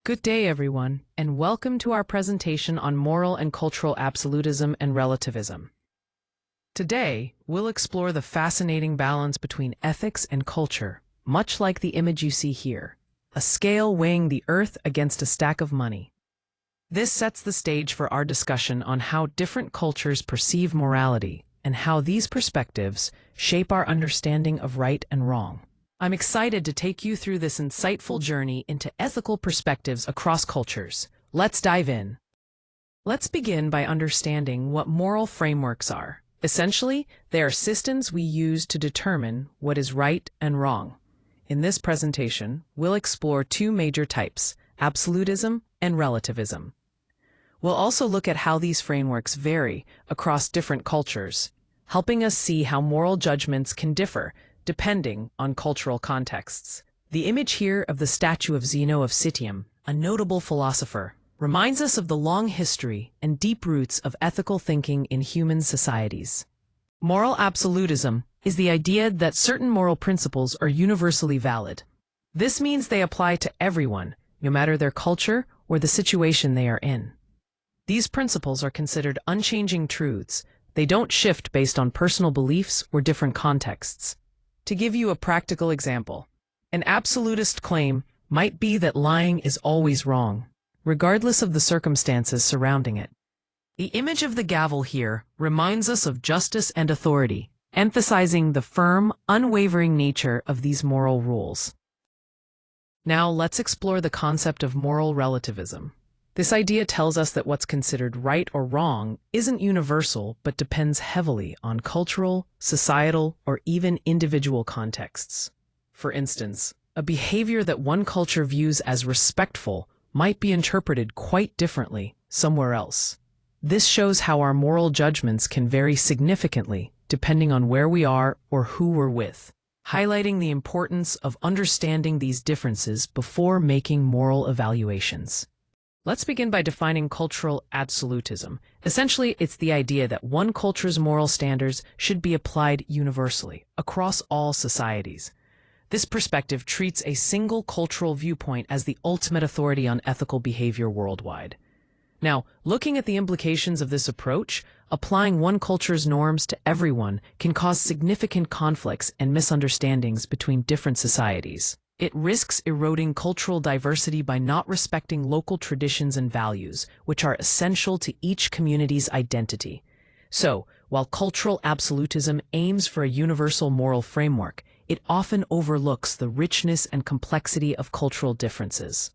Good day, everyone, and welcome to our presentation on moral and cultural absolutism and relativism. Today, we'll explore the fascinating balance between ethics and culture, much like the image you see here, a scale weighing the earth against a stack of money. This sets the stage for our discussion on how different cultures perceive morality and how these perspectives shape our understanding of right and wrong. I'm excited to take you through this insightful journey into ethical perspectives across cultures. Let's dive in. Let's begin by understanding what moral frameworks are. Essentially, they are systems we use to determine what is right and wrong. In this presentation, we'll explore two major types, absolutism and relativism. We'll also look at how these frameworks vary across different cultures, helping us see how moral judgments can differ depending on cultural contexts. The image here of the statue of Zeno of Citium, a notable philosopher, reminds us of the long history and deep roots of ethical thinking in human societies. Moral absolutism is the idea that certain moral principles are universally valid. This means they apply to everyone, no matter their culture or the situation they are in. These principles are considered unchanging truths. They don't shift based on personal beliefs or different contexts. To give you a practical example, an absolutist claim might be that lying is always wrong, regardless of the circumstances surrounding it. The image of the gavel here reminds us of justice and authority, emphasizing the firm, unwavering nature of these moral rules. Now let's explore the concept of moral relativism. This idea tells us that what's considered right or wrong isn't universal but depends heavily on cultural, societal, or even individual contexts. For instance, a behavior that one culture views as respectful might be interpreted quite differently somewhere else. This shows how our moral judgments can vary significantly depending on where we are or who we're with, highlighting the importance of understanding these differences before making moral evaluations. Let's begin by defining cultural absolutism. Essentially, it's the idea that one culture's moral standards should be applied universally, across all societies. This perspective treats a single cultural viewpoint as the ultimate authority on ethical behavior worldwide. Now, looking at the implications of this approach, applying one culture's norms to everyone can cause significant conflicts and misunderstandings between different societies. It risks eroding cultural diversity by not respecting local traditions and values, which are essential to each community's identity. So, while cultural absolutism aims for a universal moral framework, it often overlooks the richness and complexity of cultural differences.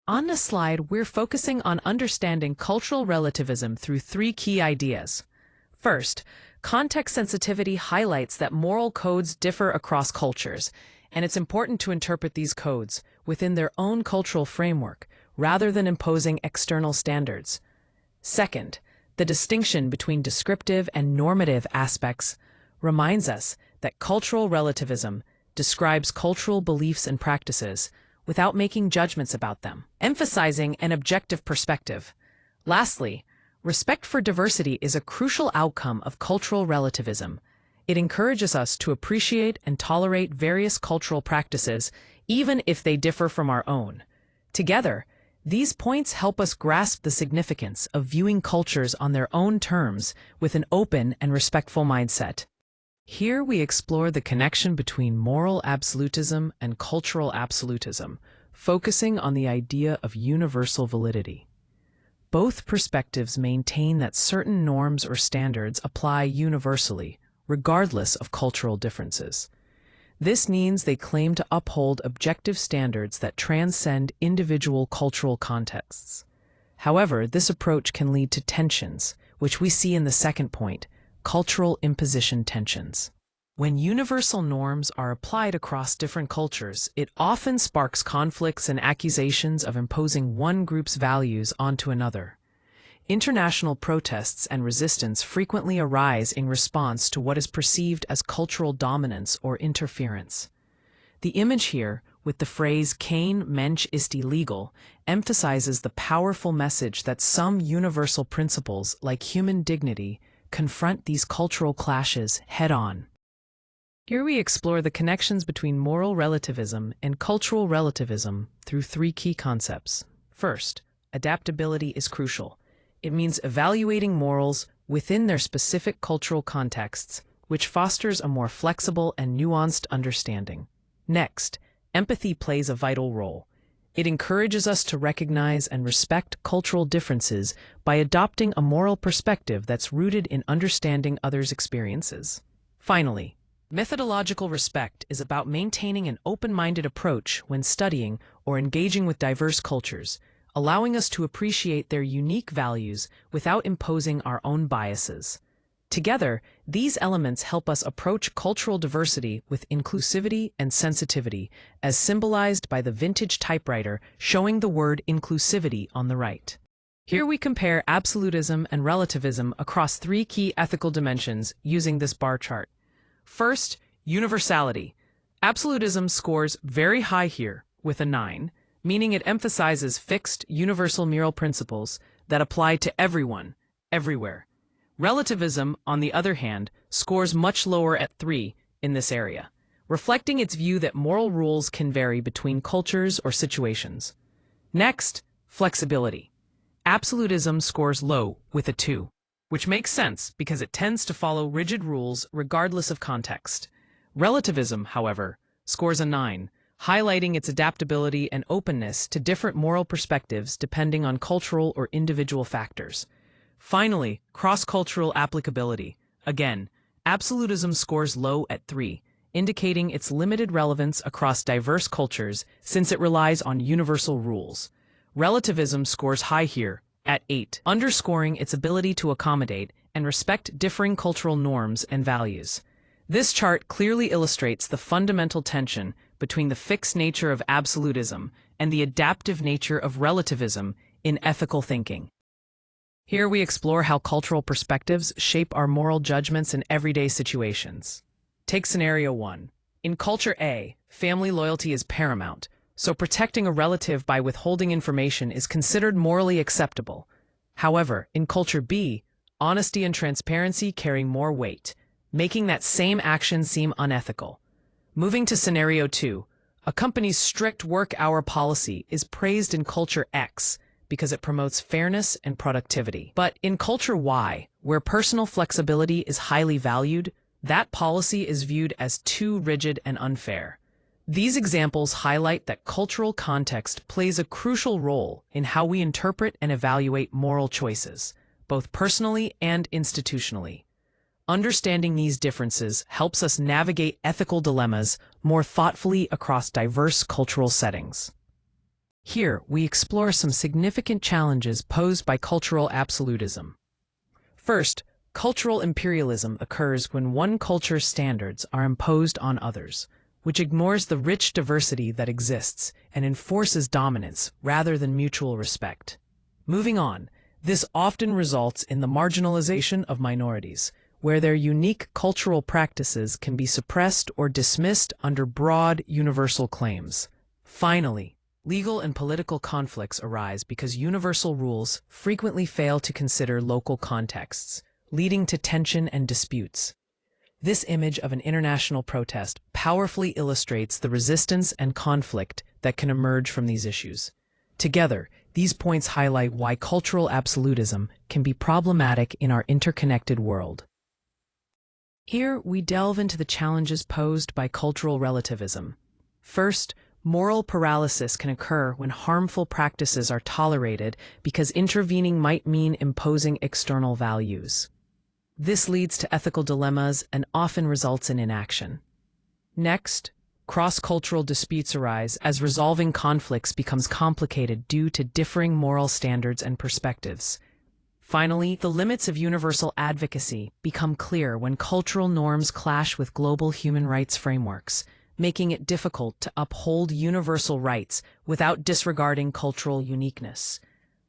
On this slide, we're focusing on understanding cultural relativism through three key ideas. First, context sensitivity highlights that moral codes differ across cultures, and it's important to interpret these codes within their own cultural framework rather than imposing external standards. Second, the distinction between descriptive and normative aspects reminds us that cultural relativism describes cultural beliefs and practices without making judgments about them, emphasizing an objective perspective. Lastly, respect for diversity is a crucial outcome of cultural relativism. It encourages us to appreciate and tolerate various cultural practices, even if they differ from our own. Together, these points help us grasp the significance of viewing cultures on their own terms with an open and respectful mindset. Here we explore the connection between moral absolutism and cultural absolutism, focusing on the idea of universal validity. Both perspectives maintain that certain norms or standards apply universally, regardless of cultural differences. This means they claim to uphold objective standards that transcend individual cultural contexts. However, this approach can lead to tensions, which we see in the second point, cultural imposition tensions. When universal norms are applied across different cultures, it often sparks conflicts and accusations of imposing one group's values onto another. International protests and resistance frequently arise in response to what is perceived as cultural dominance or interference. The image here, with the phrase "Kein Mensch ist illegal," emphasizes the powerful message that some universal principles, like human dignity, confront these cultural clashes head-on. Here we explore the connections between moral relativism and cultural relativism through three key concepts. First, adaptability is crucial. It means evaluating morals within their specific cultural contexts, which fosters a more flexible and nuanced understanding. Next, empathy plays a vital role. It encourages us to recognize and respect cultural differences by adopting a moral perspective that's rooted in understanding others' experiences. Finally, methodological respect is about maintaining an open-minded approach when studying or engaging with diverse cultures, allowing us to appreciate their unique values without imposing our own biases. Together, these elements help us approach cultural diversity with inclusivity and sensitivity, as symbolized by the vintage typewriter showing the word inclusivity on the right. Here we compare absolutism and relativism across three key ethical dimensions using this bar chart. First, universality. Absolutism scores very high here with a 9, meaning it emphasizes fixed, universal moral principles that apply to everyone, everywhere. Relativism, on the other hand, scores much lower at 3 in this area, reflecting its view that moral rules can vary between cultures or situations. Next, flexibility. Absolutism scores low with a 2. Which makes sense because it tends to follow rigid rules regardless of context. Relativism, however, scores a 9, highlighting its adaptability and openness to different moral perspectives depending on cultural or individual factors. Finally, cross-cultural applicability. Again, absolutism scores low at 3, indicating its limited relevance across diverse cultures since it relies on universal rules. Relativism scores high here, at 8, underscoring its ability to accommodate and respect differing cultural norms and values. This chart clearly illustrates the fundamental tension between the fixed nature of absolutism and the adaptive nature of relativism in ethical thinking. Here we explore how cultural perspectives shape our moral judgments in everyday situations. Take scenario 1. In culture A, family loyalty is paramount, so protecting a relative by withholding information is considered morally acceptable. However, in culture B, honesty and transparency carry more weight, making that same action seem unethical. Moving to scenario 2, a company's strict work-hour policy is praised in culture X because it promotes fairness and productivity. But in culture Y, where personal flexibility is highly valued, that policy is viewed as too rigid and unfair. These examples highlight that cultural context plays a crucial role in how we interpret and evaluate moral choices, both personally and institutionally. Understanding these differences helps us navigate ethical dilemmas more thoughtfully across diverse cultural settings. Here, we explore some significant challenges posed by cultural absolutism. First, cultural imperialism occurs when one culture's standards are imposed on others, which ignores the rich diversity that exists and enforces dominance rather than mutual respect. Moving on, this often results in the marginalization of minorities, where their unique cultural practices can be suppressed or dismissed under broad, universal claims. Finally, legal and political conflicts arise because universal rules frequently fail to consider local contexts, leading to tension and disputes. This image of an international protest powerfully illustrates the resistance and conflict that can emerge from these issues. Together, these points highlight why cultural absolutism can be problematic in our interconnected world. Here, we delve into the challenges posed by cultural relativism. First, moral paralysis can occur when harmful practices are tolerated because intervening might mean imposing external values. This leads to ethical dilemmas and often results in inaction. Next, cross-cultural disputes arise as resolving conflicts becomes complicated due to differing moral standards and perspectives. Finally, the limits of universal advocacy become clear when cultural norms clash with global human rights frameworks, making it difficult to uphold universal rights without disregarding cultural uniqueness.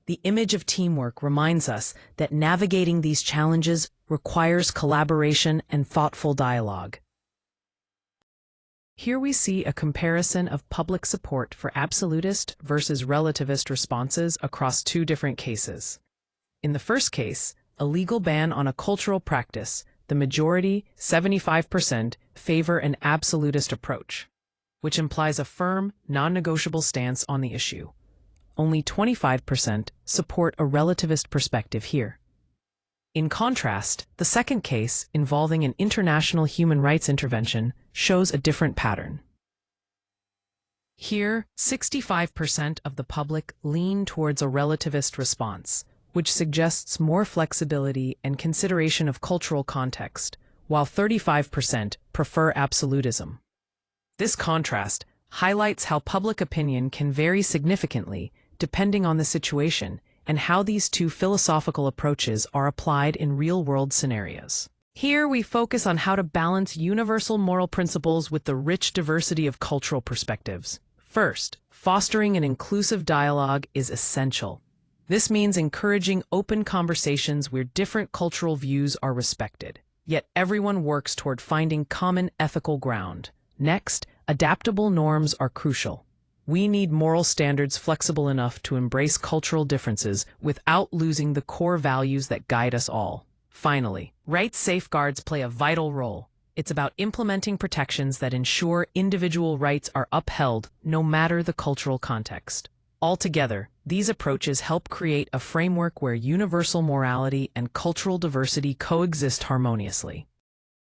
The image of teamwork reminds us that navigating these challenges requires collaboration and thoughtful dialogue. Here we see a comparison of public support for absolutist versus relativist responses across two different cases. In the first case, a legal ban on a cultural practice the majority, 75%, favor an absolutist approach, which implies a firm, non-negotiable stance on the issue. Only 25% support a relativist perspective here. In contrast, the second case, involving an international human rights intervention, shows a different pattern. Here, 65% of the public lean towards a relativist response, which suggests more flexibility and consideration of cultural context, while 35% prefer absolutism. This contrast highlights how public opinion can vary significantly depending on the situation and how these two philosophical approaches are applied in real-world scenarios. Here we focus on how to balance universal moral principles with the rich diversity of cultural perspectives. First, fostering an inclusive dialogue is essential. This means encouraging open conversations where different cultural views are respected, yet everyone works toward finding common ethical ground. Next, adaptable norms are crucial. We need moral standards flexible enough to embrace cultural differences without losing the core values that guide us all. Finally, rights safeguards play a vital role. It's about implementing protections that ensure individual rights are upheld no matter the cultural context. Altogether, these approaches help create a framework where universal morality and cultural diversity coexist harmoniously.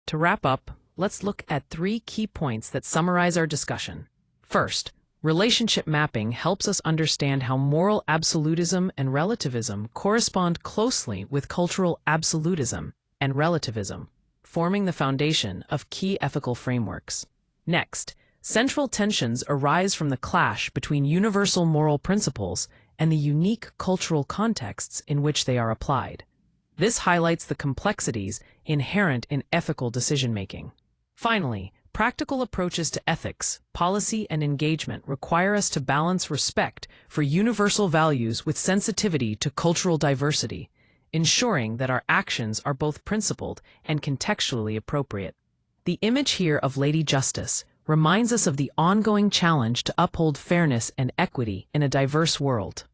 To wrap up, let's look at 3 key points that summarize our discussion. First, relationship mapping helps us understand how moral absolutism and relativism correspond closely with cultural absolutism and relativism, forming the foundation of key ethical frameworks. Next, central tensions arise from the clash between universal moral principles and the unique cultural contexts in which they are applied. This highlights the complexities inherent in ethical decision-making. Finally, practical approaches to ethics, policy, and engagement require us to balance respect for universal values with sensitivity to cultural diversity, ensuring that our actions are both principled and contextually appropriate. The image here of Lady Justice reminds us of the ongoing challenge to uphold fairness and equity in a diverse world.